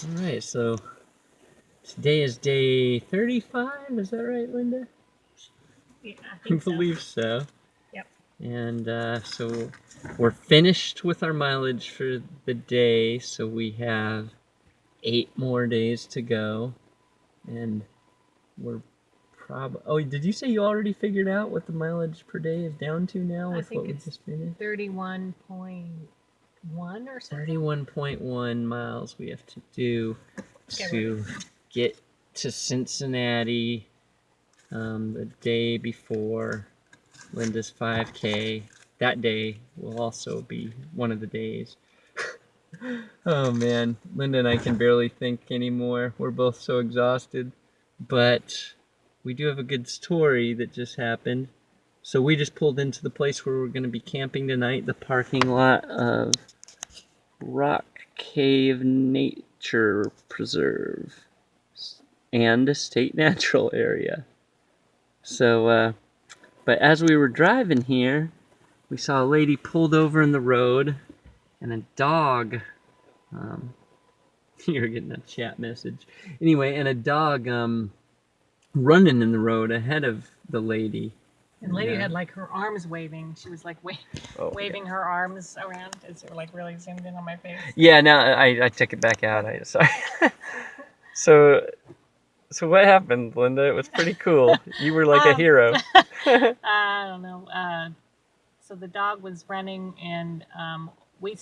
Alright, so today is day 35, is that right, Linda? Yeah, I I think so. believe so. Yep. And so we're finished with our mileage for the day, so we have 8 more days to go. And we're oh, did you say you already figured out what the mileage per day is down to now with what we just finished? 31.1 or something. 31.1 miles we have to do to get to Cincinnati the day before Linda's 5K. That day will also be one of the days. Oh man, Linda and I can barely think anymore. We're both so exhausted. But we do have a good story that just happened. So we just pulled into the place where we're going to be camping tonight, the parking lot of Rock Cave Nature Preserve and State Natural Area. So, but as we were driving here, we saw a lady pulled over in the road and a dog. You're getting a chat message. Anyway, and a dog running in the road ahead of the lady. And the lady had like her arms waving. She was like waving her arms around as they were like really zoomed in on my face. Yeah, now I took it back out. Sorry. So what happened, Linda? It was pretty cool. You were like a hero. I don't know. So the dog was running, and we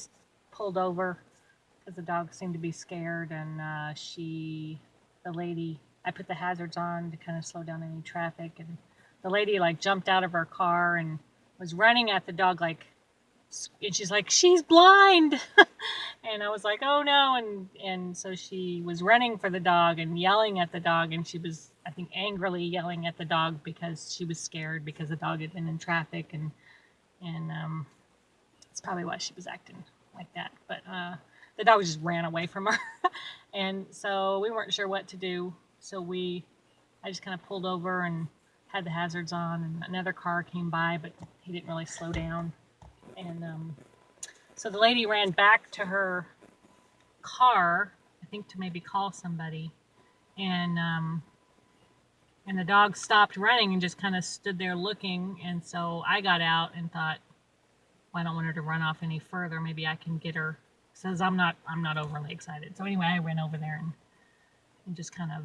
pulled over because the dog seemed to be scared, and the lady, I put the hazards on to kind of slow down any traffic, and the lady like jumped out of her car and was running at the dog and she's like, she's blind. And I was like, oh no. And so she was running for the dog and yelling at the dog, and she was, I think, angrily yelling at the dog because she was scared because the dog had been in traffic, and that's probably why she was acting like that. But the dog just ran away from her. And so we weren't sure what to do. So I just kind of pulled over and had the hazards on, and another car came by, but he didn't really slow down. And so the lady ran back to her car, I think, to maybe call somebody. And the dog stopped running and just kind of stood there looking. And so I got out and thought, well, I don't want her to run off any further. Maybe I can get her. Says I'm not overly excited. So anyway, I ran over there and just kind of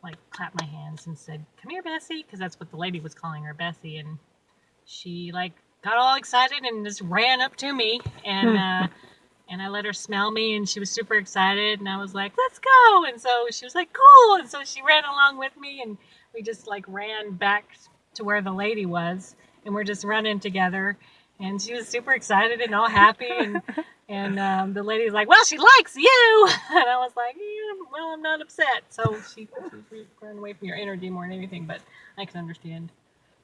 like clapped my hands and said, "Come here, Bessie," because that's what the lady was calling her, Bessie. And she like got all excited and just ran up to me, and and I let her smell me, and she was super excited, and I was like, "Let's go!" And so she was like, "Cool!" And so she ran along with me, and we just like ran back to where the lady was, and we're just running together, and she was super excited and all happy, and the lady's like, "Well, she likes you," and I was like, "Yeah, well, I'm not upset." So she ran away from your energy more than anything, but I can understand.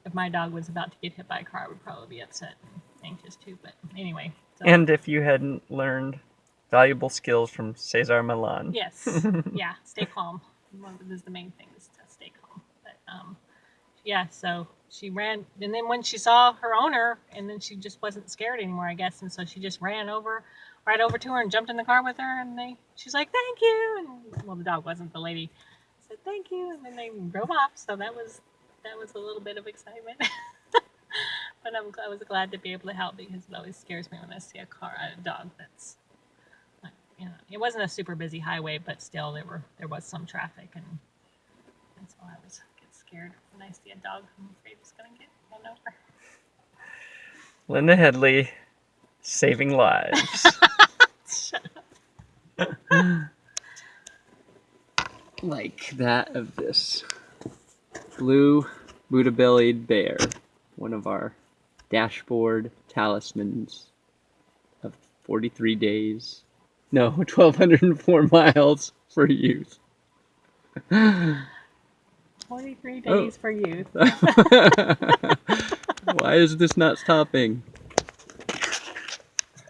If my dog was about to get hit by a car, I would probably be upset and anxious too. But anyway. So. And if you hadn't learned valuable skills from Cesar Millan. Yes. Yeah. Stay calm. This is the main thing, is to stay calm. But yeah. So she ran, and then when she saw her owner, and then she just wasn't scared anymore, I guess, and so she just ran right over to her and jumped in the car with her, and she's like, "Thank you," and well, the dog wasn't, the lady said thank you, and then they drove off. So that was a little bit of excitement. But I was glad to be able to help, because it always scares me when I see a dog that's, it wasn't a super busy highway, but still there was some traffic, and so I was get scared when I see a dog. I'm afraid it's gonna get run over. Linda Headley, saving lives. Shut up. Like that of this blue Buddha-bellied bear, one of our dashboard talismans of 43 days. No, 1,204 miles for youth. 43 days for youth. Why is this not stopping?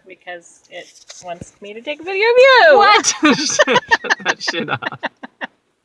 Because it wants me to take a video of you. What? Shut that shit off.